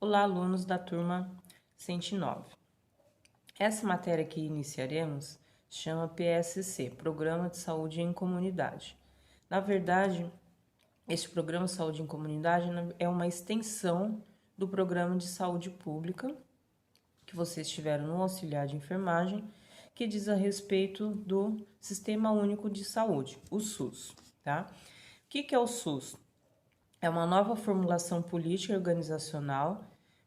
Olá, alunos da turma 109. Essa matéria que iniciaremos chama PSC, Programa de Saúde em Comunidade. Na verdade, esse Programa de Saúde em Comunidade é uma extensão do Programa de Saúde Pública que vocês tiveram no auxiliar de enfermagem, que diz a respeito do Sistema Único de Saúde, o SUS, tá? O que é o SUS? É uma nova formulação política e organizacional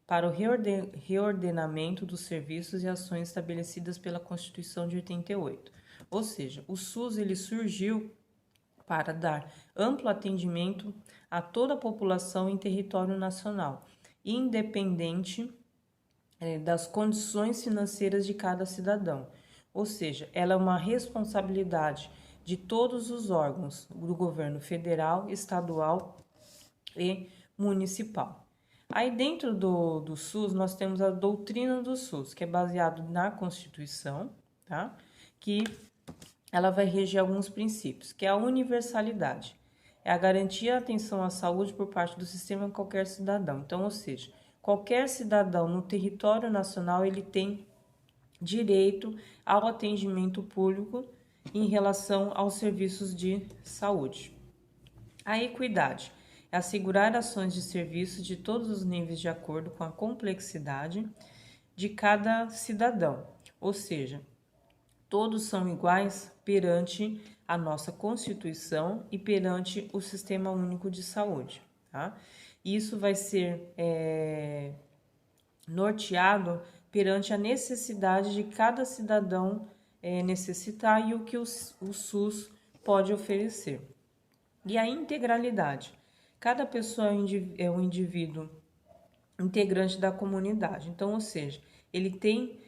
para o reordenamento dos serviços e ações estabelecidas pela Constituição de 88. Ou seja, o SUS ele surgiu para dar amplo atendimento a toda a população em território nacional, independente das condições financeiras de cada cidadão. Ou seja, ela é uma responsabilidade de todos os órgãos do governo federal, estadual e municipal. Aí dentro do SUS nós temos a doutrina do SUS, que é baseado na Constituição, tá? Que ela vai reger alguns princípios, que é a universalidade, é a garantia de atenção à saúde por parte do sistema a qualquer cidadão. Então, ou seja, qualquer cidadão no território nacional ele tem direito ao atendimento público em relação aos serviços de saúde. A equidade é assegurar ações de serviço de todos os níveis de acordo com a complexidade de cada cidadão, ou seja, todos são iguais perante a nossa Constituição e perante o Sistema Único de Saúde, tá? Isso vai ser norteado perante a necessidade de cada cidadão necessitar e o que o SUS pode oferecer. E a integralidade. Cada pessoa é um indivíduo integrante da comunidade. Então, ou seja, ele tem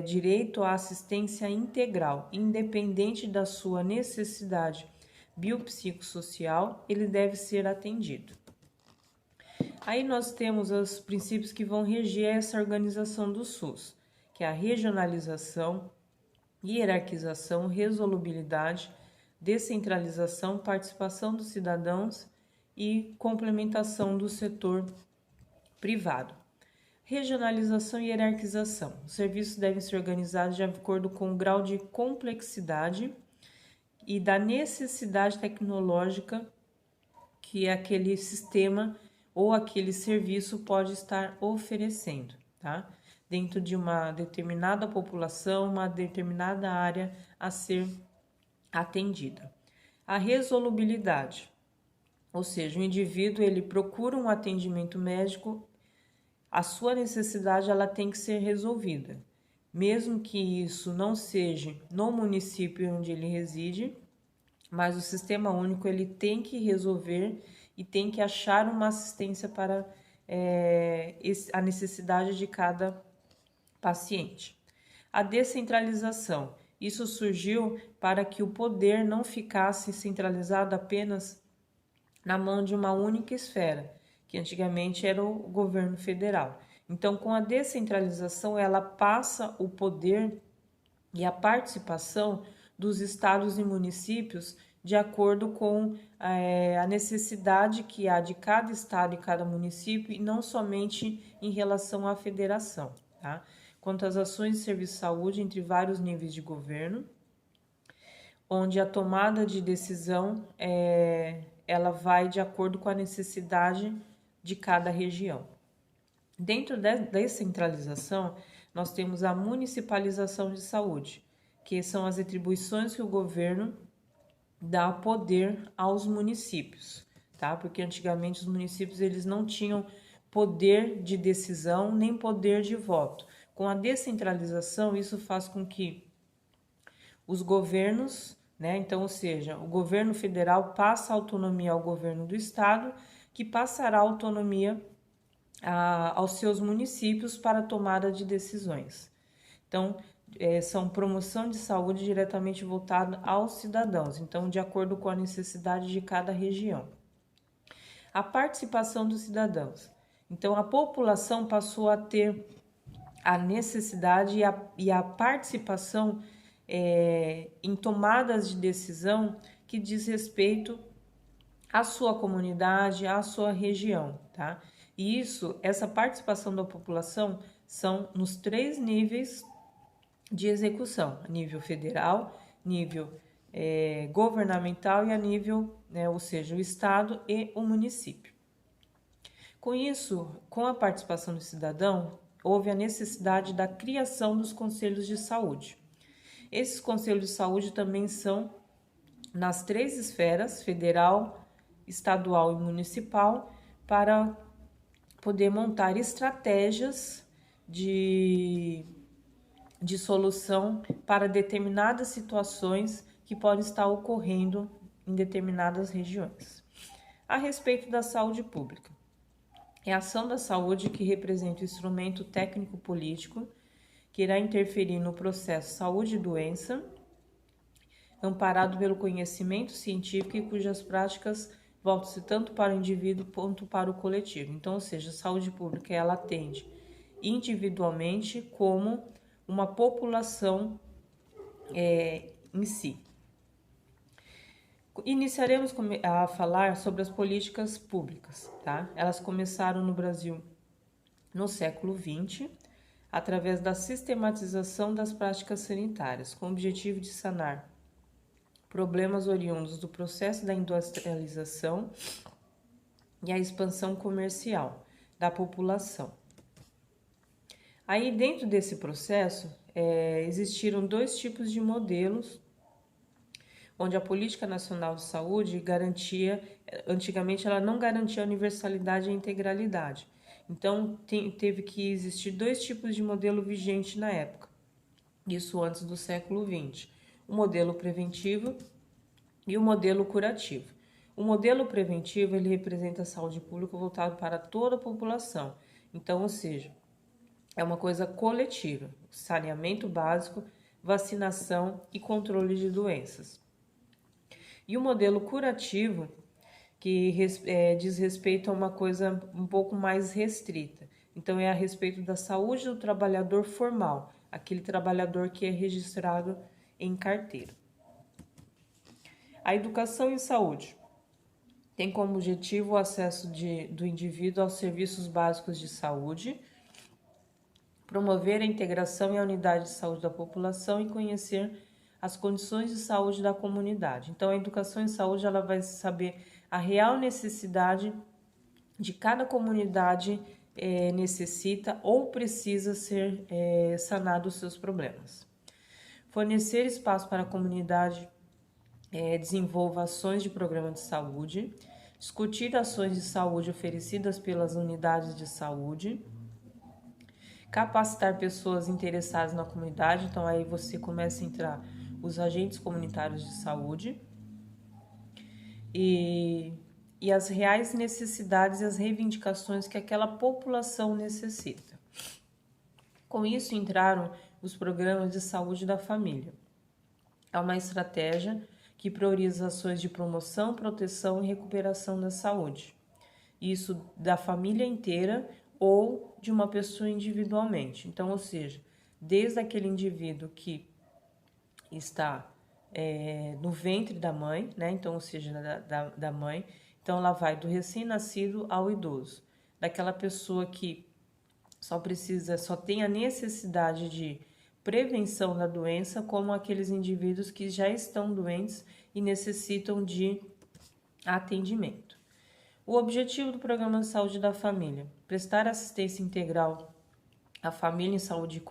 direito à assistência integral, independente da sua necessidade biopsicossocial, ele deve ser atendido. Aí nós temos os princípios que vão reger essa organização do SUS, que é a regionalização, hierarquização, resolubilidade, descentralização, participação dos cidadãos e complementação do setor privado. Regionalização e hierarquização. Os serviços devem ser organizados de acordo com o grau de complexidade e da necessidade tecnológica que aquele sistema ou aquele serviço pode estar oferecendo, tá? Dentro de uma determinada população, uma determinada área a ser atendida. A resolubilidade, ou seja, o indivíduo ele procura um atendimento médico, a sua necessidade ela tem que ser resolvida, mesmo que isso não seja no município onde ele reside, mas o Sistema Único ele tem que resolver e tem que achar uma assistência para a necessidade de cada paciente. A descentralização. Isso surgiu para que o poder não ficasse centralizado apenas na mão de uma única esfera, que antigamente era o governo federal. Então, com a descentralização, ela passa o poder e a participação dos estados e municípios de acordo com a necessidade que há de cada estado e cada município, e não somente em relação à federação, tá? Quanto às ações de serviço de saúde entre vários níveis de governo, onde a tomada de decisão ela vai de acordo com a necessidade de cada região. Dentro da descentralização, nós temos a municipalização de saúde, que são as atribuições que o governo dá poder aos municípios, tá? Porque antigamente os municípios eles não tinham poder de decisão nem poder de voto. Com a descentralização, isso faz com que os governos, né? Então, ou seja, o governo federal passa a autonomia ao governo do estado, que passará a autonomia aos seus municípios para a tomada de decisões. Então, são promoção de saúde diretamente voltada aos cidadãos, então, de acordo com a necessidade de cada região. A participação dos cidadãos. Então, a população passou a ter a necessidade e a participação em tomadas de decisão que diz respeito à sua comunidade, à sua região, tá? E essa participação da população são nos 3 níveis de execução: nível federal, nível governamental e a nível, ou seja, o estado e o município. Com isso, com a participação do cidadão, houve a necessidade da criação dos conselhos de saúde. Esses conselhos de saúde também são nas 3 esferas, federal, estadual e municipal, para poder montar estratégias de solução para determinadas situações que podem estar ocorrendo em determinadas regiões. A respeito da saúde pública, é a ação da saúde que representa o instrumento técnico-político que irá interferir no processo saúde e doença, amparado pelo conhecimento científico e cujas práticas voltam-se tanto para o indivíduo quanto para o coletivo. Então, ou seja, a saúde pública ela atende individualmente como uma população em si. Iniciaremos a falar sobre as políticas públicas, tá? Elas começaram no Brasil no século XX, através da sistematização das práticas sanitárias, com o objetivo de sanar problemas oriundos do processo da industrialização e a expansão comercial da população. Aí, dentro desse processo, existiram 2 tipos de modelos, onde a Política Nacional de Saúde garantia, antigamente ela não garantia a universalidade e a integralidade. Então, teve que existir 2 tipos de modelo vigente na época, isso antes do século XX. O modelo preventivo e o modelo curativo. O modelo preventivo, ele representa a saúde pública voltada para toda a população. Então, ou seja, é uma coisa coletiva, saneamento básico, vacinação e controle de doenças. E o modelo curativo, que diz respeito a uma coisa um pouco mais restrita. Então, é a respeito da saúde do trabalhador formal, aquele trabalhador que é registrado em carteira. A educação em saúde tem como objetivo o acesso do indivíduo aos serviços básicos de saúde, promover a integração e a unidade de saúde da população e conhecer as condições de saúde da comunidade. Então, a educação em saúde ela vai saber a real necessidade de cada comunidade necessita ou precisa ser sanado os seus problemas. Fornecer espaço para a comunidade desenvolva ações de programa de saúde, discutir ações de saúde oferecidas pelas unidades de saúde, capacitar pessoas interessadas na comunidade, então aí você começa a entrar os agentes comunitários de saúde e as reais necessidades e as reivindicações que aquela população necessita. Com isso entraram os programas de saúde da família. É uma estratégia que prioriza ações de promoção, proteção e recuperação da saúde. Isso da família inteira ou de uma pessoa individualmente. Então, ou seja, desde aquele indivíduo que está no ventre da mãe, né? Então, ou seja, da mãe. Então, ela vai do recém-nascido ao idoso. Daquela pessoa que só tem a necessidade de prevenção da doença, como aqueles indivíduos que já estão doentes e necessitam de atendimento. O objetivo do Programa de Saúde da Família: prestar assistência integral à família em saúde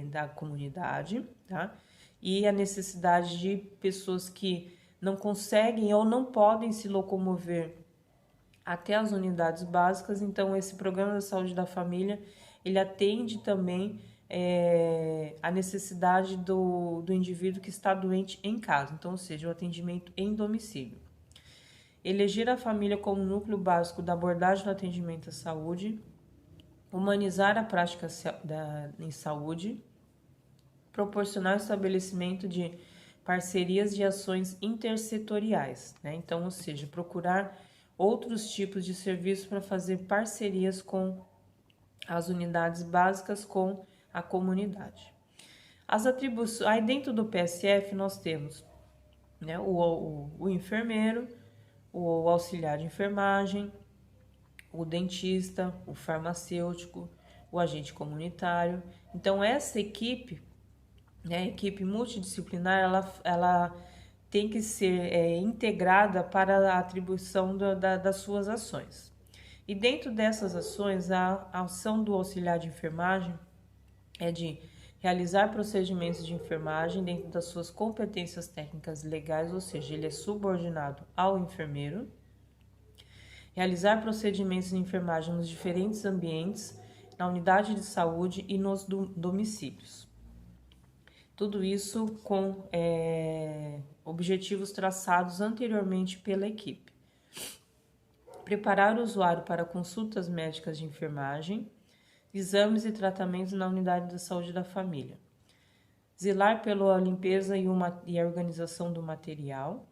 da comunidade, tá? E a necessidade de pessoas que não conseguem ou não podem se locomover até as unidades básicas. Então, esse Programa de Saúde da Família, ele atende também a necessidade do indivíduo que está doente em casa, então, ou seja, o atendimento em domicílio. Eleger a família como núcleo básico da abordagem no atendimento à saúde, humanizar a prática em saúde, proporcionar o estabelecimento de parcerias de ações intersetoriais, né? Então, ou seja, procurar outros tipos de serviços para fazer parcerias com as unidades básicas, com a comunidade. As atribuições, aí dentro do PSF nós temos, né, o enfermeiro, o auxiliar de enfermagem, o dentista, o farmacêutico, o agente comunitário. Então, essa equipe, né, a equipe multidisciplinar, ela tem que ser integrada para a atribuição das suas ações. E dentro dessas ações, a ação do auxiliar de enfermagem é de realizar procedimentos de enfermagem dentro das suas competências técnicas legais, ou seja, ele é subordinado ao enfermeiro. Realizar procedimentos de enfermagem nos diferentes ambientes, na unidade de saúde e nos domicílios. Tudo isso com objetivos traçados anteriormente pela equipe. Preparar o usuário para consultas médicas de enfermagem, exames e tratamentos na unidade da saúde da família. Zelar pela limpeza e a organização do material.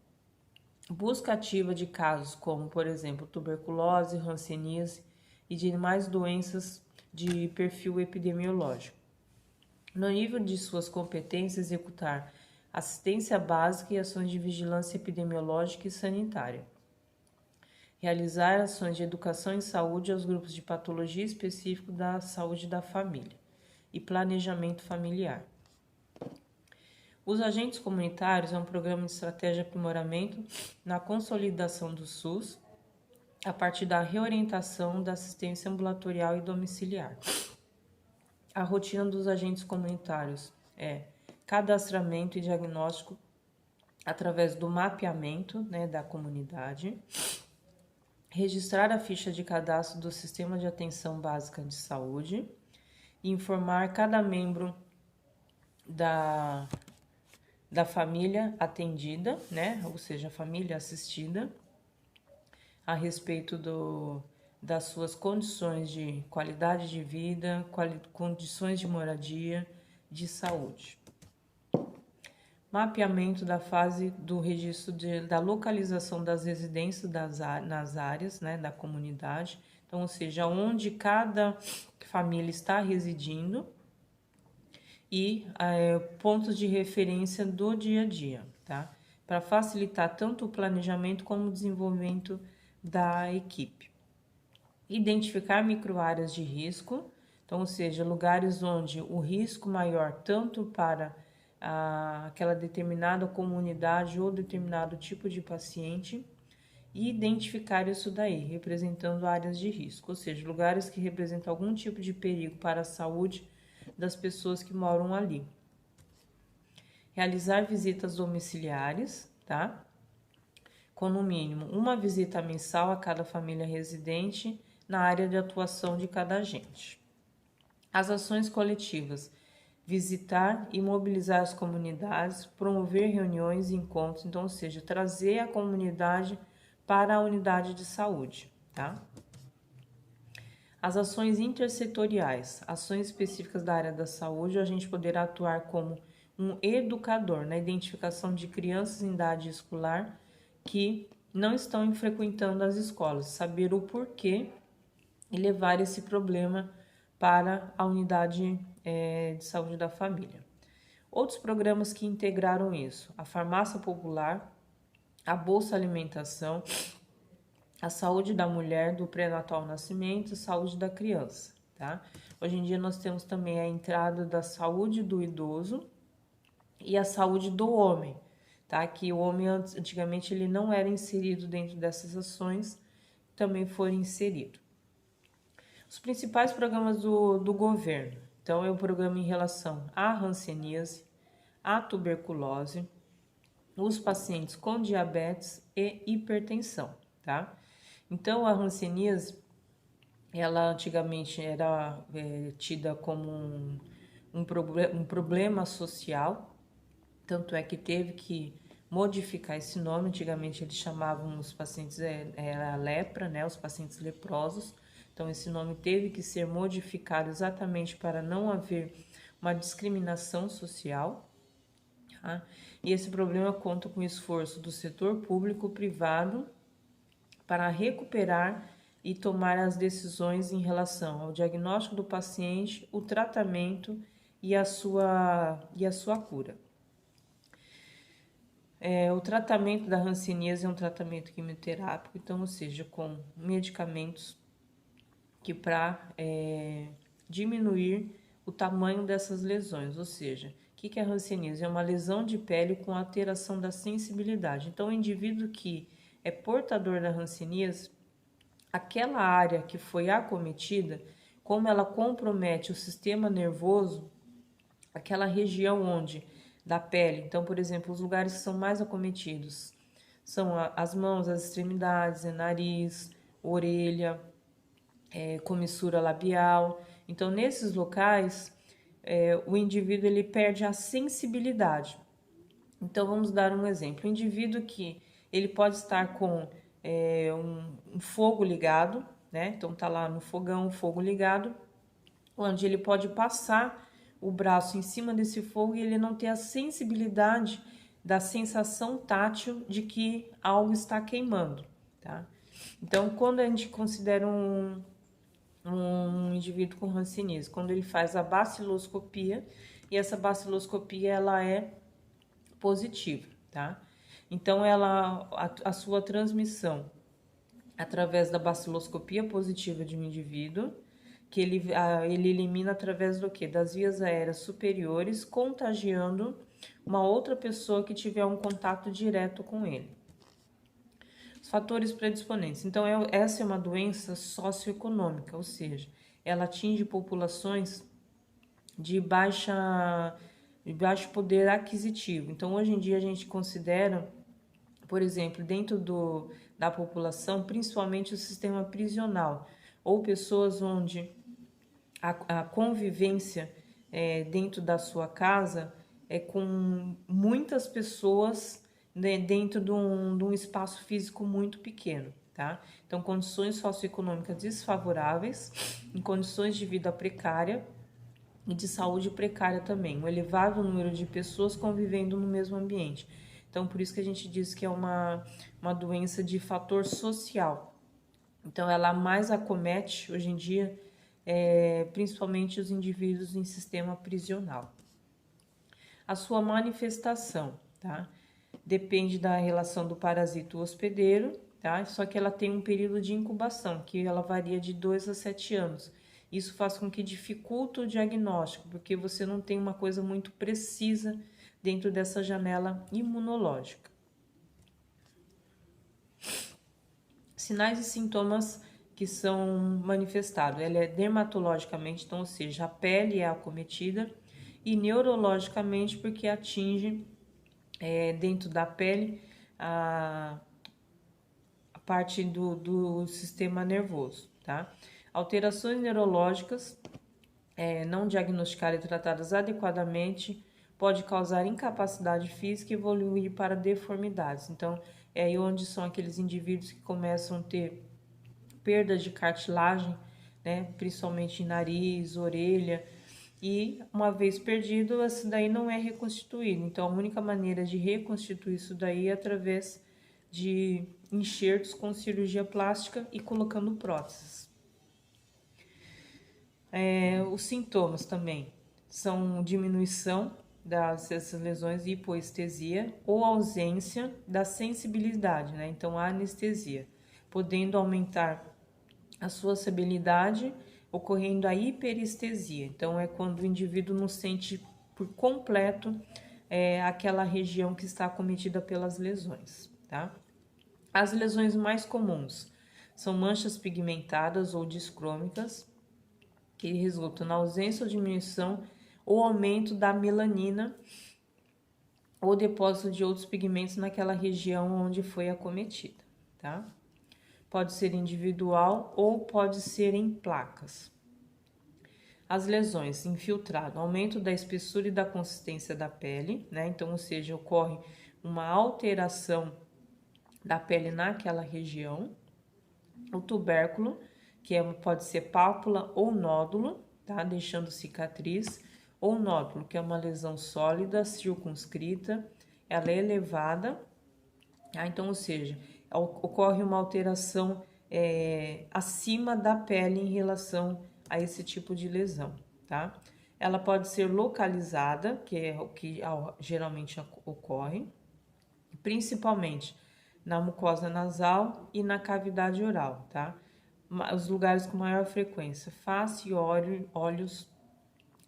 Busca ativa de casos como, por exemplo, tuberculose, hanseníase e demais doenças de perfil epidemiológico. No nível de suas competências, executar assistência básica e ações de vigilância epidemiológica e sanitária. Realizar ações de educação em saúde aos grupos de patologia específico da saúde da família e planejamento familiar. Os agentes comunitários é um programa de estratégia de aprimoramento na consolidação do SUS a partir da reorientação da assistência ambulatorial e domiciliar. A rotina dos agentes comunitários é cadastramento e diagnóstico através do mapeamento, da comunidade, registrar a ficha de cadastro do Sistema de Atenção Básica de Saúde, informar cada membro da família atendida, ou seja, a família assistida, a respeito das suas condições de qualidade de vida, condições de moradia, de saúde. Mapeamento da fase do registro da localização das residências nas áreas, da comunidade, então, ou seja, onde cada família está residindo, e pontos de referência do dia a dia, tá? Para facilitar tanto o planejamento como o desenvolvimento da equipe. Identificar microáreas de risco, então, ou seja, lugares onde o risco maior tanto para aquela determinada comunidade ou determinado tipo de paciente, e identificar isso daí, representando áreas de risco, ou seja, lugares que representam algum tipo de perigo para a saúde das pessoas que moram ali. Realizar visitas domiciliares, tá? Com no mínimo uma visita mensal a cada família residente na área de atuação de cada agente. As ações coletivas: visitar e mobilizar as comunidades, promover reuniões e encontros, então, ou seja, trazer a comunidade para a unidade de saúde, tá? As ações intersetoriais, ações específicas da área da saúde, a gente poderá atuar como um educador na identificação de crianças em idade escolar que não estão frequentando as escolas, saber o porquê e levar esse problema para a unidade de saúde da família. Outros programas que integraram isso: a farmácia popular, a Bolsa Alimentação, a saúde da mulher, do pré-natal ao nascimento, saúde da criança, tá? Hoje em dia nós temos também a entrada da saúde do idoso e a saúde do homem, tá? Que o homem antigamente ele não era inserido dentro dessas ações, também foram inseridos. Os principais programas do governo, então é o programa em relação à hanseníase, à tuberculose, os pacientes com diabetes e hipertensão, tá? Então, a hanseníase, ela antigamente era tida como um problema social, tanto é que teve que modificar esse nome. Antigamente eles chamavam os pacientes, era lepra, os pacientes leprosos. Então, esse nome teve que ser modificado exatamente para não haver uma discriminação social, tá? E esse problema conta com o esforço do setor público e privado para recuperar e tomar as decisões em relação ao diagnóstico do paciente, o tratamento e a sua cura. O tratamento da hanseníase é um tratamento quimioterápico, então, ou seja, com medicamentos que para diminuir o tamanho dessas lesões, ou seja, o que é hanseníase? É uma lesão de pele com alteração da sensibilidade. Então, o indivíduo que é portador da hanseníase, aquela área que foi acometida, como ela compromete o sistema nervoso, aquela região onde da pele, então, por exemplo, os lugares que são mais acometidos são as mãos, as extremidades, nariz, orelha, comissura labial. Então, nesses locais, o indivíduo ele perde a sensibilidade. Então, vamos dar um exemplo. O indivíduo que ele pode estar com um fogo ligado, né? Então, tá lá no fogão, fogo ligado, onde ele pode passar o braço em cima desse fogo e ele não ter a sensibilidade da sensação tátil de que algo está queimando, tá? Então, quando a gente considera um indivíduo com hanseníase, quando ele faz a baciloscopia, e essa baciloscopia ela é positiva, tá? Então, a sua transmissão através da baciloscopia positiva de um indivíduo, que ele elimina através do quê? Das vias aéreas superiores, contagiando uma outra pessoa que tiver um contato direto com ele. Os fatores predisponentes. Então, essa é uma doença socioeconômica, ou seja, ela atinge populações de baixo poder aquisitivo. Então, hoje em dia, a gente considera, por exemplo, dentro da população, principalmente o sistema prisional, ou pessoas onde a convivência dentro da sua casa é com muitas pessoas, né, dentro de um espaço físico muito pequeno, tá? Então, condições socioeconômicas desfavoráveis, em condições de vida precária e de saúde precária também, um elevado número de pessoas convivendo no mesmo ambiente. Então, por isso que a gente diz que é uma doença de fator social. Então, ela mais acomete, hoje em dia, principalmente os indivíduos em sistema prisional. A sua manifestação, tá? Depende da relação do parasito hospedeiro, tá? Só que ela tem um período de incubação, que ela varia de 2 a 7 anos. Isso faz com que dificulte o diagnóstico, porque você não tem uma coisa muito precisa dentro dessa janela imunológica. Sinais e sintomas que são manifestados. Ela é dermatologicamente, então, ou seja, a pele é acometida, e neurologicamente, porque atinge dentro da pele a parte do sistema nervoso, tá? Alterações neurológicas não diagnosticadas e tratadas adequadamente pode causar incapacidade física e evoluir para deformidades. Então, é aí onde são aqueles indivíduos que começam a ter perda de cartilagem, né, principalmente em nariz, orelha, e uma vez perdido, isso daí não é reconstituído. Então, a única maneira de reconstituir isso daí é através de enxertos com cirurgia plástica e colocando próteses. Os sintomas também são diminuição dessas lesões, hipoestesia ou ausência da sensibilidade, né? Então, a anestesia, podendo aumentar a sua sensibilidade, ocorrendo a hiperestesia. Então, é quando o indivíduo não sente por completo aquela região que está acometida pelas lesões, tá? As lesões mais comuns são manchas pigmentadas ou discrômicas, que resultam na ausência ou diminuição ou aumento da melanina ou depósito de outros pigmentos naquela região onde foi acometida, tá? Pode ser individual ou pode ser em placas. As lesões infiltrado, aumento da espessura e da consistência da pele, né? Então, ou seja, ocorre uma alteração da pele naquela região. O tubérculo, que pode ser pálpula ou nódulo, tá? Deixando cicatriz. Ou nódulo, que é uma lesão sólida, circunscrita, ela é elevada, tá? Então, ou seja, ocorre uma alteração acima da pele em relação a esse tipo de lesão, tá? Ela pode ser localizada, que é o que geralmente ocorre, principalmente na mucosa nasal e na cavidade oral, tá? os lugares com maior frequência: face, olhos,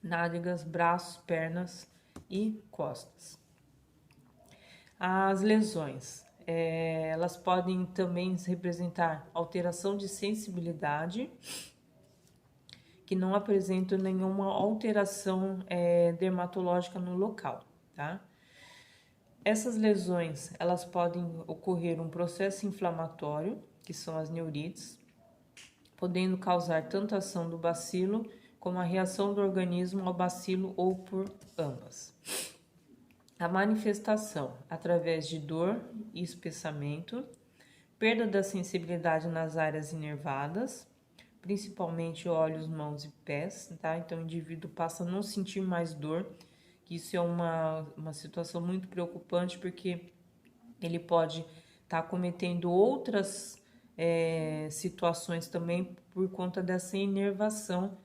nádegas, braços, pernas e costas. As lesões, elas podem também representar alteração de sensibilidade, que não apresentam nenhuma alteração dermatológica no local, tá? Essas lesões, elas podem ocorrer um processo inflamatório, que são as neurites, podendo causar tanto a ação do bacilo como a reação do organismo ao bacilo ou por ambas. A manifestação através de dor e espessamento, perda da sensibilidade nas áreas inervadas, principalmente olhos, mãos e pés, tá? Então o indivíduo passa a não sentir mais dor, que isso é uma situação muito preocupante, porque ele pode estar cometendo outras situações também por conta dessa inervação,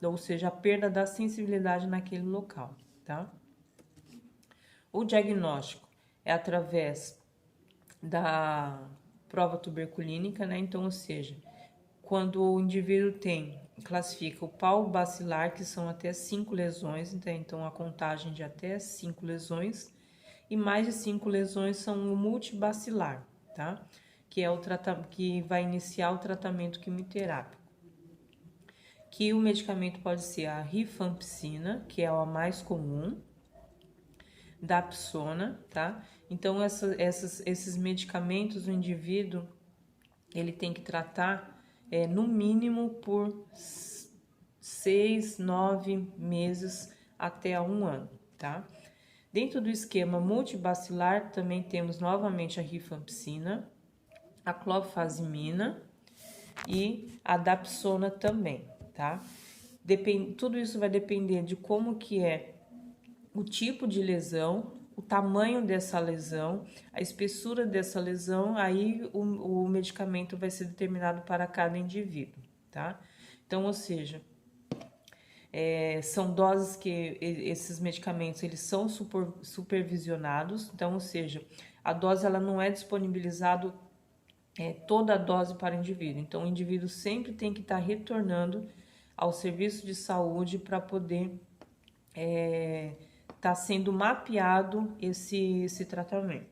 ou seja, a perda da sensibilidade naquele local, tá? O diagnóstico é através da prova tuberculínica, né? Então, ou seja, quando o indivíduo classifica o pau bacilar, que são até 5 lesões, então a contagem de até 5 lesões, e mais de 5 lesões são o multibacilar, tá? Que é o que vai iniciar o tratamento quimioterápico. Que o medicamento pode ser a rifampicina, que é a mais comum, dapsona, tá? Então esses medicamentos o indivíduo ele tem que tratar no mínimo por 6, 9 meses até 1 ano, tá? Dentro do esquema multibacilar também temos novamente a rifampicina, a clofazimina e a dapsona também, tá? Tudo isso vai depender de como que é o tipo de lesão, o tamanho dessa lesão, a espessura dessa lesão, aí o medicamento vai ser determinado para cada indivíduo, tá? Então, ou seja, são doses que esses medicamentos eles são supervisionados, então, ou seja, a dose ela não é disponibilizada toda a dose para o indivíduo, então o indivíduo sempre tem que estar retornando ao serviço de saúde para poder tá sendo mapeado esse tratamento.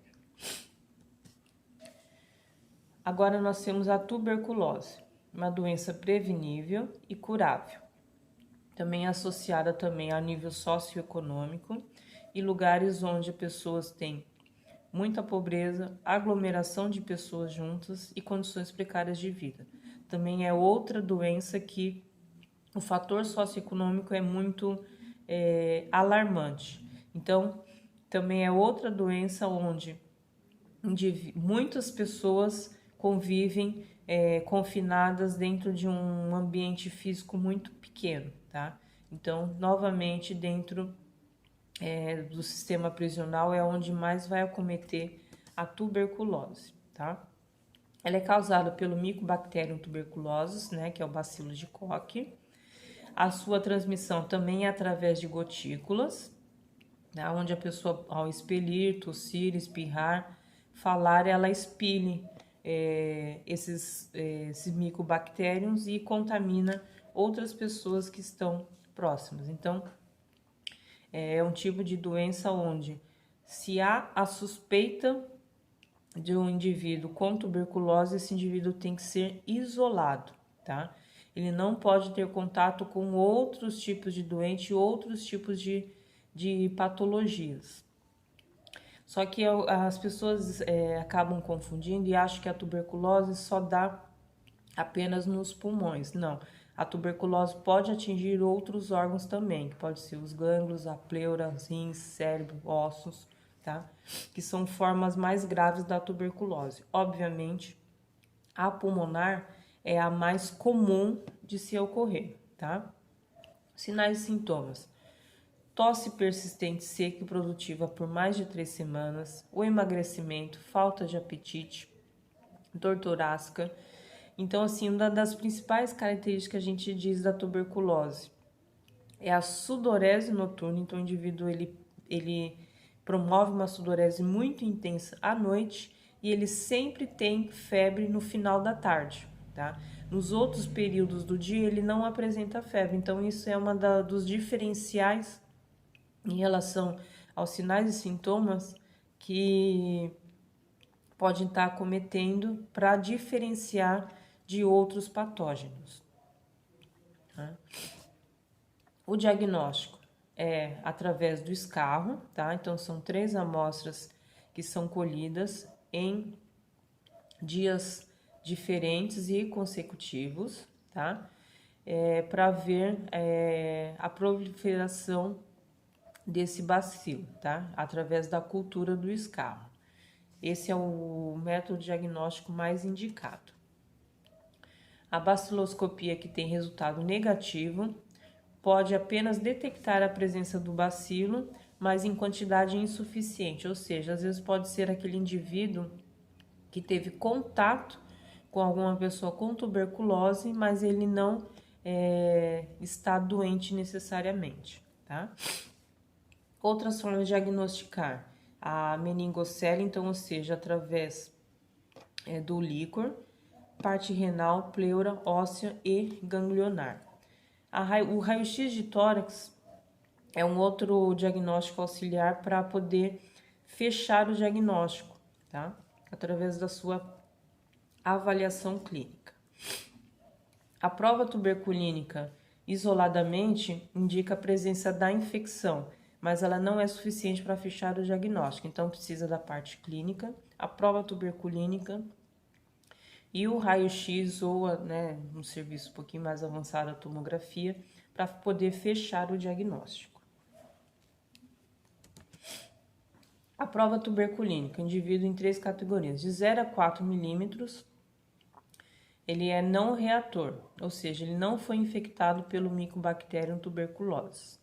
Agora nós temos a tuberculose, uma doença prevenível e curável, também associada também a nível socioeconômico e lugares onde as pessoas têm muita pobreza, aglomeração de pessoas juntas e condições precárias de vida. Também é outra doença que o fator socioeconômico é muito alarmante. Então, também é outra doença onde muitas pessoas convivem confinadas dentro de um ambiente físico muito pequeno, tá? Então, novamente, dentro do sistema prisional é onde mais vai acometer a tuberculose, tá? Ela é causada pelo Mycobacterium tuberculosis, né, que é o bacilo de Koch. A sua transmissão também é através de gotículas, né, onde a pessoa, ao expelir, tossir, espirrar, falar, ela expele esses micobactérios e contamina outras pessoas que estão próximas. Então, é um tipo de doença onde, se há a suspeita de um indivíduo com tuberculose, esse indivíduo tem que ser isolado, tá? Ele não pode ter contato com outros tipos de doente, outros tipos de patologias. Só que as pessoas acabam confundindo e acham que a tuberculose só dá apenas nos pulmões. Não, a tuberculose pode atingir outros órgãos também, que pode ser os gânglios, a pleura, rins, cérebro, ossos, tá? Que são formas mais graves da tuberculose. Obviamente, a pulmonar é a mais comum de se ocorrer, tá? Sinais e sintomas: tosse persistente, seca e produtiva por mais de 3 semanas, o emagrecimento, falta de apetite, dor torácica. Então, assim, uma das principais características que a gente diz da tuberculose é a sudorese noturna. Então, o indivíduo ele promove uma sudorese muito intensa à noite e ele sempre tem febre no final da tarde, tá? Nos outros períodos do dia ele não apresenta febre, então isso é dos diferenciais em relação aos sinais e sintomas que podem estar acometendo para diferenciar de outros patógenos. Tá? O diagnóstico é através do escarro, tá? Então são 3 amostras que são colhidas em dias diferentes e consecutivos, tá? Para ver a proliferação desse bacilo, tá? Através da cultura do escarro. Esse é o método diagnóstico mais indicado. A baciloscopia, que tem resultado negativo, pode apenas detectar a presença do bacilo, mas em quantidade insuficiente, ou seja, às vezes pode ser aquele indivíduo que teve contato com alguma pessoa com tuberculose, mas ele não está doente necessariamente, tá? Outras formas de diagnosticar a meningocele, então, ou seja, através do líquor, parte renal, pleura, óssea e ganglionar. O raio-x de tórax é um outro diagnóstico auxiliar para poder fechar o diagnóstico, tá? Através da sua avaliação clínica. A prova tuberculínica isoladamente indica a presença da infecção, mas ela não é suficiente para fechar o diagnóstico, então precisa da parte clínica, a prova tuberculínica e o raio-x ou um serviço um pouquinho mais avançado, a tomografia, para poder fechar o diagnóstico. A prova tuberculínica, indivíduo em 3 categorias, de 0 a 4 milímetros, ele é não reator, ou seja, ele não foi infectado pelo Mycobacterium tuberculosis.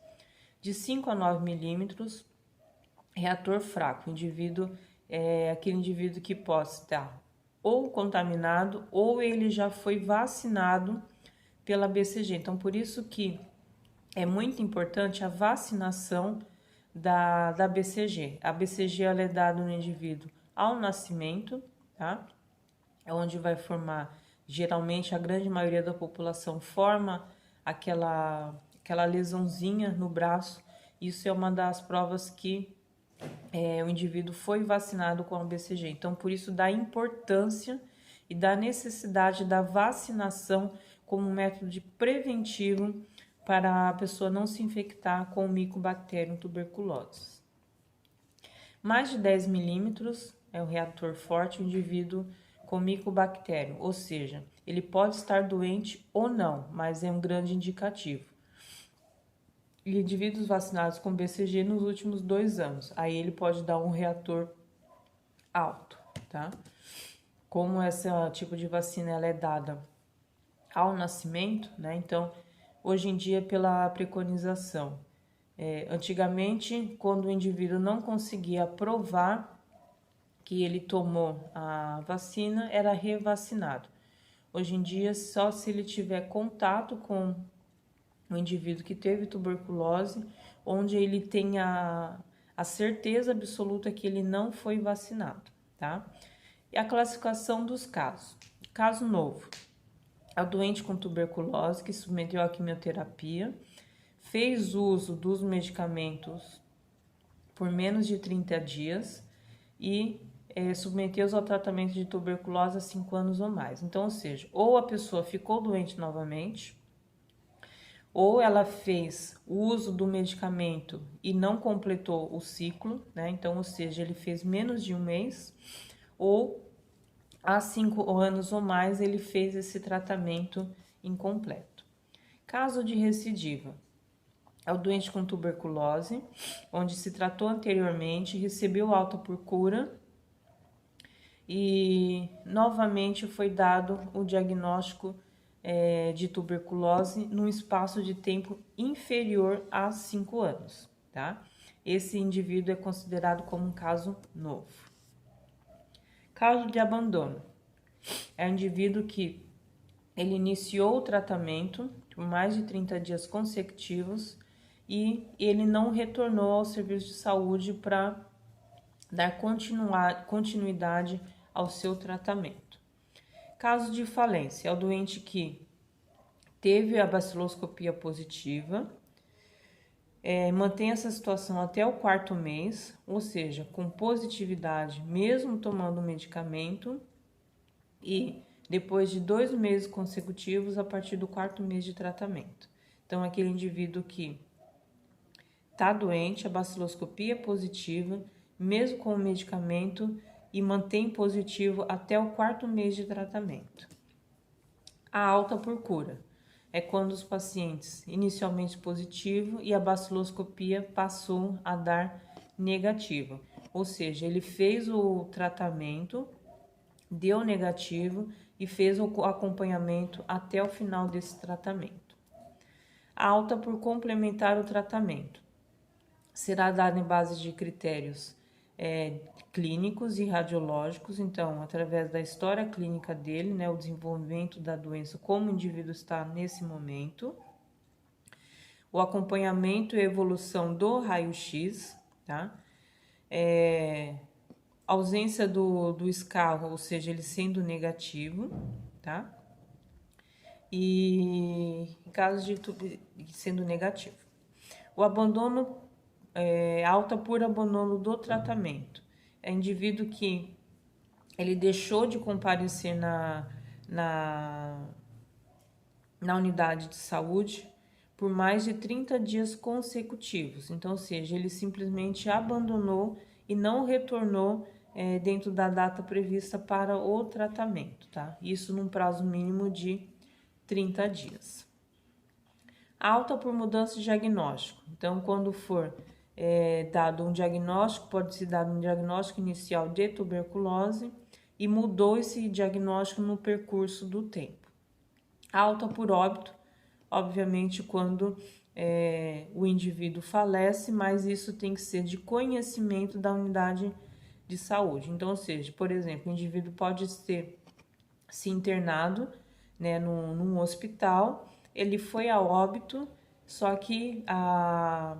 De 5 a 9 milímetros, reator fraco, indivíduo é aquele indivíduo que pode estar ou contaminado ou ele já foi vacinado pela BCG. Então, por isso que é muito importante a vacinação da BCG. A BCG ela é dada no indivíduo ao nascimento, tá? É onde vai formar, geralmente a grande maioria da população forma aquela lesãozinha no braço. Isso é uma das provas que o indivíduo foi vacinado com a BCG. Então, por isso da importância e da necessidade da vacinação como método de preventivo para a pessoa não se infectar com o Mycobacterium tuberculosis. Mais de 10 milímetros é o reator forte, o indivíduo com Mycobacterium, ou seja, ele pode estar doente ou não, mas é um grande indicativo. E indivíduos vacinados com BCG nos últimos 2 anos, aí ele pode dar um reator alto, tá? Como esse tipo de vacina ela é dada ao nascimento, né? Então, hoje em dia, pela preconização. Antigamente, quando o indivíduo não conseguia provar que ele tomou a vacina, era revacinado. Hoje em dia, só se ele tiver contato com o indivíduo que teve tuberculose, onde ele tenha a certeza absoluta que ele não foi vacinado, tá? E a classificação dos casos. Caso novo. É o doente com tuberculose que submeteu à quimioterapia, fez uso dos medicamentos por menos de 30 dias e submeteu-se ao tratamento de tuberculose há 5 anos ou mais. Então, ou seja, ou a pessoa ficou doente novamente, ou ela fez o uso do medicamento e não completou o ciclo, né? Então, ou seja, ele fez menos de 1 mês, ou há 5 anos ou mais ele fez esse tratamento incompleto. Caso de recidiva, é o doente com tuberculose, onde se tratou anteriormente, recebeu alta por cura e novamente foi dado o diagnóstico de tuberculose num espaço de tempo inferior a 5 anos, tá? Esse indivíduo é considerado como um caso novo. Caso de abandono. É um indivíduo que ele iniciou o tratamento por mais de 30 dias consecutivos e ele não retornou ao serviço de saúde para dar continuidade ao seu tratamento. Caso de falência, é o doente que teve a baciloscopia positiva, mantém essa situação até o 4º mês, ou seja, com positividade, mesmo tomando o medicamento, e depois de 2 meses consecutivos a partir do 4º mês de tratamento. Então, aquele indivíduo que está doente, a baciloscopia é positiva, mesmo com o medicamento, e mantém positivo até o 4º mês de tratamento. A alta por cura é quando os pacientes inicialmente positivo e a baciloscopia passou a dar negativa, ou seja, ele fez o tratamento, deu negativo e fez o acompanhamento até o final desse tratamento. A alta por complementar o tratamento será dada em base de critérios clínicos e radiológicos, então, através da história clínica dele, né, o desenvolvimento da doença, como o indivíduo está nesse momento, o acompanhamento e evolução do raio-x, tá? Ausência do escarro, ou seja, ele sendo negativo, tá? E em caso de sendo negativo. O abandono, alta por abandono do tratamento. É indivíduo que ele deixou de comparecer na unidade de saúde por mais de 30 dias consecutivos. Então, ou seja, ele simplesmente abandonou e não retornou dentro da data prevista para o tratamento, tá? Isso num prazo mínimo de 30 dias. Alta por mudança de diagnóstico. Então, quando for dado um diagnóstico, pode ser dado um diagnóstico inicial de tuberculose e mudou esse diagnóstico no percurso do tempo. Alta por óbito, obviamente, quando o indivíduo falece, mas isso tem que ser de conhecimento da unidade de saúde. Então, ou seja, por exemplo, o indivíduo pode ter se internado, né, num hospital, ele foi a óbito, só que a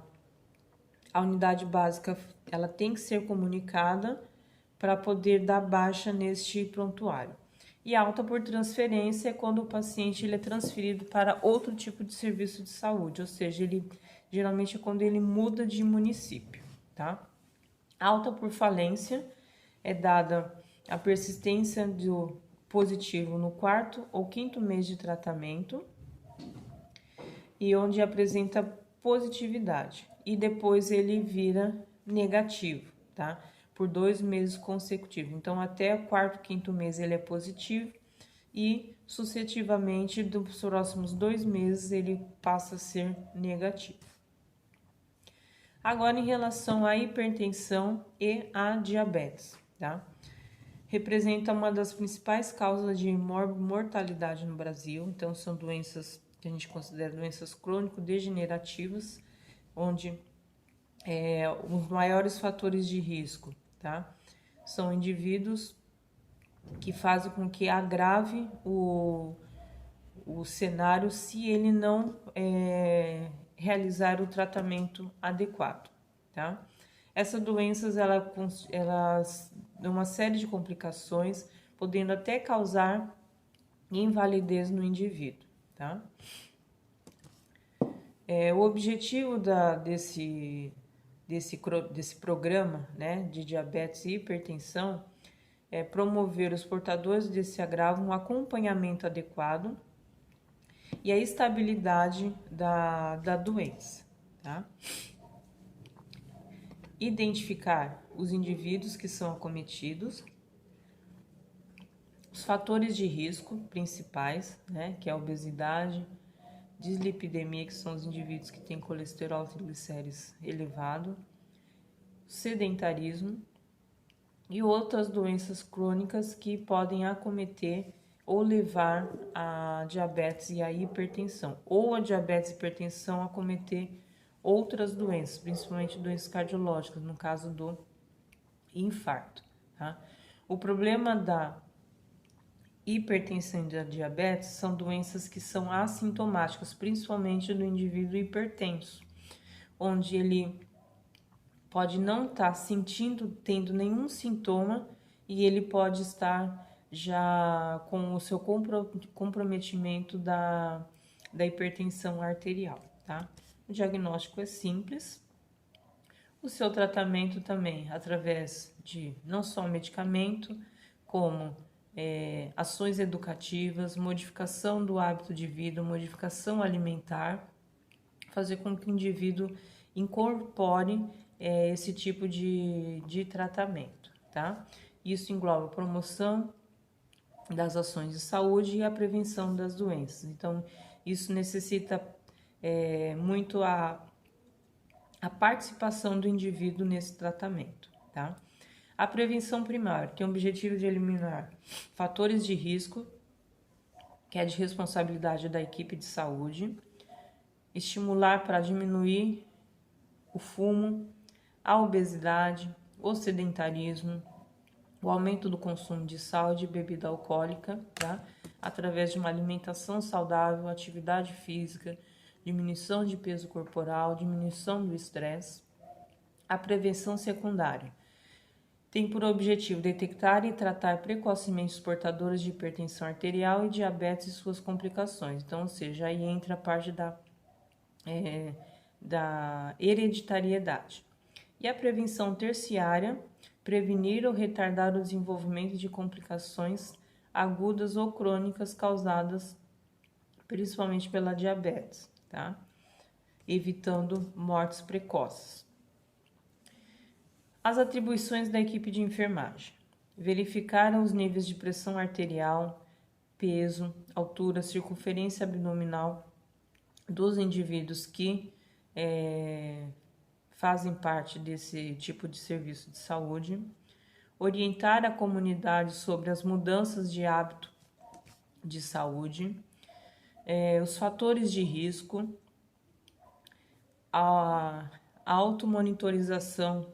unidade básica ela tem que ser comunicada para poder dar baixa neste prontuário. E alta por transferência é quando o paciente ele é transferido para outro tipo de serviço de saúde, ou seja, ele geralmente é quando ele muda de município, tá? Alta por falência é dada a persistência do positivo no 4º ou 5º mês de tratamento e onde apresenta positividade e depois ele vira negativo, tá? Por 2 meses consecutivos. Então, até o 4º, 5º mês ele é positivo e sucessivamente dos próximos 2 meses ele passa a ser negativo. Agora, em relação à hipertensão e à diabetes, tá? Representa uma das principais causas de mortalidade no Brasil. Então, são doenças que a gente considera doenças crônico-degenerativas, onde os maiores fatores de risco, tá? São indivíduos que fazem com que agrave o cenário se ele não realizar o tratamento adequado, tá? Essas doenças, elas dão uma série de complicações, podendo até causar invalidez no indivíduo, tá? O objetivo desse programa, né, de diabetes e hipertensão é promover os portadores desse agravo um acompanhamento adequado e a estabilidade da doença, tá? Identificar os indivíduos que são acometidos, os fatores de risco principais, né, que é a obesidade, dislipidemia, que são os indivíduos que têm colesterol e triglicéridos elevado, sedentarismo e outras doenças crônicas que podem acometer ou levar a diabetes e a hipertensão, ou a diabetes e hipertensão acometer outras doenças, principalmente doenças cardiológicas, no caso do infarto, tá? O problema da hipertensão e da diabetes são doenças que são assintomáticas, principalmente do indivíduo hipertenso, onde ele pode não estar tendo nenhum sintoma e ele pode estar já com o seu comprometimento da hipertensão arterial, tá? O diagnóstico é simples. O seu tratamento também através de não só medicamento, como ações educativas, modificação do hábito de vida, modificação alimentar, fazer com que o indivíduo incorpore esse tipo de tratamento, tá? Isso engloba a promoção das ações de saúde e a prevenção das doenças. Então, isso necessita muito a participação do indivíduo nesse tratamento, tá? A prevenção primária tem o objetivo de eliminar fatores de risco, que é de responsabilidade da equipe de saúde, estimular para diminuir o fumo, a obesidade, o sedentarismo, o aumento do consumo de sal e de bebida alcoólica, tá? Através de uma alimentação saudável, atividade física, diminuição de peso corporal, diminuição do estresse. A prevenção secundária tem por objetivo detectar e tratar precocemente os portadores de hipertensão arterial e diabetes e suas complicações. Então, ou seja, aí entra a parte da hereditariedade. E a prevenção terciária, prevenir ou retardar o desenvolvimento de complicações agudas ou crônicas causadas principalmente pela diabetes, tá? Evitando mortes precoces. As atribuições da equipe de enfermagem: verificar os níveis de pressão arterial, peso, altura, circunferência abdominal dos indivíduos que fazem parte desse tipo de serviço de saúde, orientar a comunidade sobre as mudanças de hábito de saúde, os fatores de risco, a automonitorização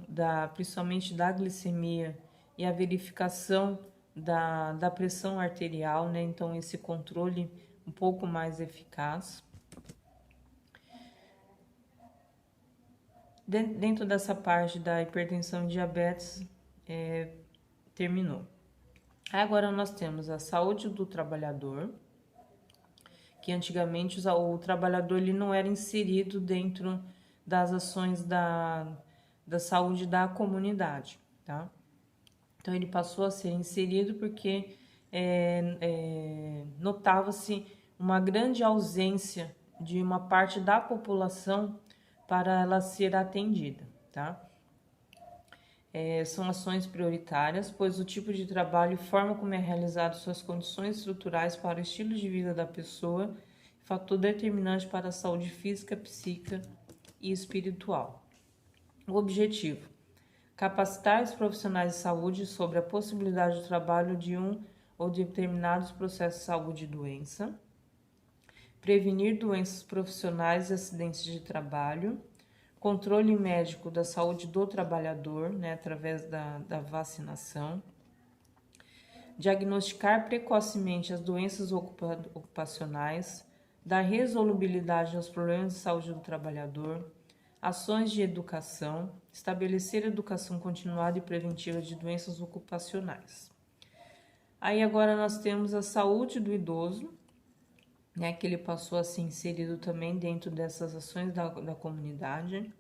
principalmente da glicemia e a verificação da pressão arterial, né? Então, esse controle um pouco mais eficaz. Dentro dessa parte da hipertensão e diabetes, terminou. Agora nós temos a saúde do trabalhador, que antigamente o trabalhador ele não era inserido dentro das ações da saúde da comunidade, tá? Então ele passou a ser inserido porque notava-se uma grande ausência de uma parte da população para ela ser atendida, tá? São ações prioritárias, pois o tipo de trabalho e forma como é realizado suas condições estruturais para o estilo de vida da pessoa, fator determinante para a saúde física, psíquica e espiritual. O objetivo: capacitar os profissionais de saúde sobre a possibilidade de trabalho de um ou de determinados processos de saúde e doença, prevenir doenças profissionais e acidentes de trabalho, controle médico da saúde do trabalhador, né, através da vacinação, diagnosticar precocemente as doenças ocupacionais, dar resolubilidade aos problemas de saúde do trabalhador, ações de educação, estabelecer educação continuada e preventiva de doenças ocupacionais. Aí agora nós temos a saúde do idoso, né, que ele passou a ser inserido também dentro dessas ações da comunidade.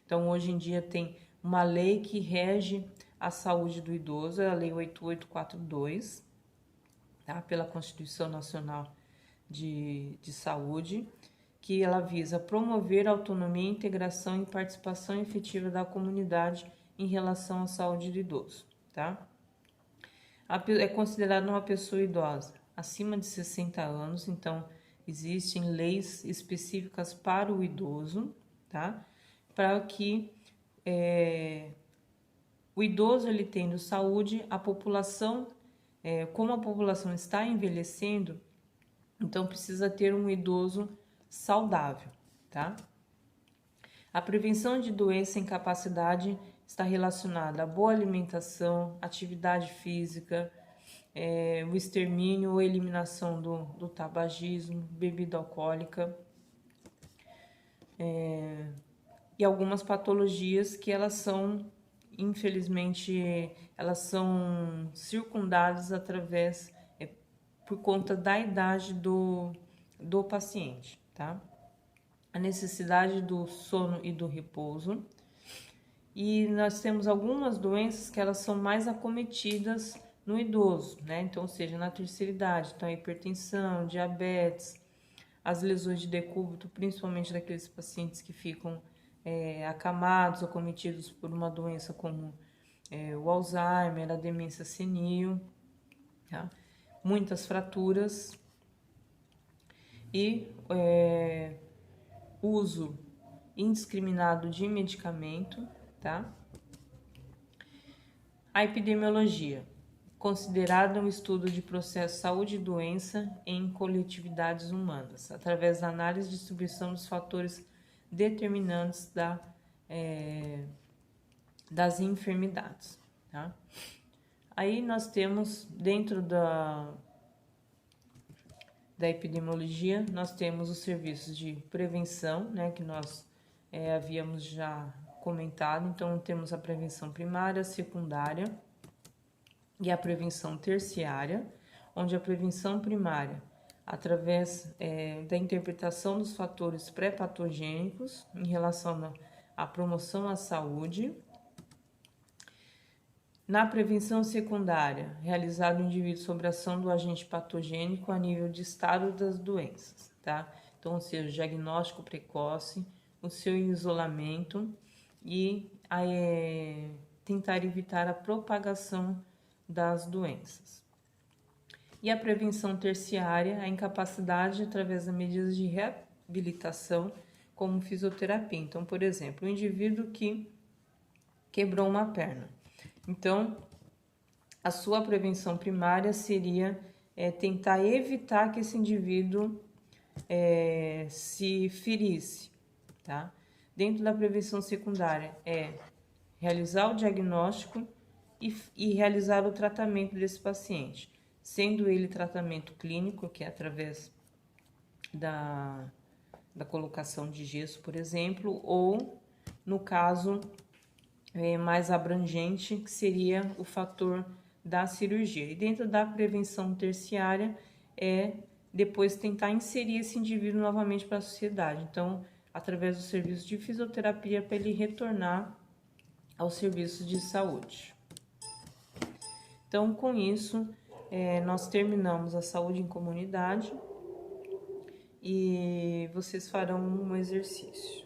Então, hoje em dia tem uma lei que rege a saúde do idoso, é a Lei 8842, tá, pela Constituição Nacional de Saúde, que ela visa promover a autonomia, integração e participação efetiva da comunidade em relação à saúde do idoso, tá? É considerada uma pessoa idosa acima de 60 anos, então existem leis específicas para o idoso, tá? Para que o idoso ele tendo saúde, a população, como a população está envelhecendo, então precisa ter um idoso saudável, tá? A prevenção de doença e incapacidade está relacionada à boa alimentação, atividade física, o extermínio ou eliminação do tabagismo, bebida alcoólica e algumas patologias que elas são infelizmente, elas são circundadas por conta da idade do paciente, tá? A necessidade do sono e do repouso. E nós temos algumas doenças que elas são mais acometidas no idoso, né? Então, ou seja, na terceira idade, então a hipertensão, diabetes, as lesões de decúbito, principalmente daqueles pacientes que ficam acamados, acometidos por uma doença como o Alzheimer, a demência senil, tá? Muitas fraturas e uso indiscriminado de medicamento, tá? A epidemiologia, considerada um estudo de processo saúde e doença em coletividades humanas, através da análise e distribuição dos fatores determinantes das enfermidades, tá? Aí nós temos, dentro da epidemiologia, nós temos os serviços de prevenção, né, que nós havíamos já comentado. Então, temos a prevenção primária, secundária e a prevenção terciária, onde a prevenção primária, através da interpretação dos fatores pré-patogênicos em relação à promoção à saúde. Na prevenção secundária, realizado o indivíduo sobre a ação do agente patogênico a nível de estado das doenças, tá? Então, ou seja, o diagnóstico precoce, o seu isolamento e tentar evitar a propagação das doenças. E a prevenção terciária, a incapacidade através das medidas de reabilitação, como fisioterapia. Então, por exemplo, o indivíduo que quebrou uma perna. Então, a sua prevenção primária seria tentar evitar que esse indivíduo se ferisse, tá? Dentro da prevenção secundária realizar o diagnóstico e realizar o tratamento desse paciente, sendo ele tratamento clínico, que é através da colocação de gesso, por exemplo, ou, no caso mais abrangente, que seria o fator da cirurgia. E dentro da prevenção terciária depois tentar inserir esse indivíduo novamente para a sociedade. Então, através do serviço de fisioterapia, para ele retornar aos serviços de saúde. Então, com isso, nós terminamos a saúde em comunidade e vocês farão um exercício.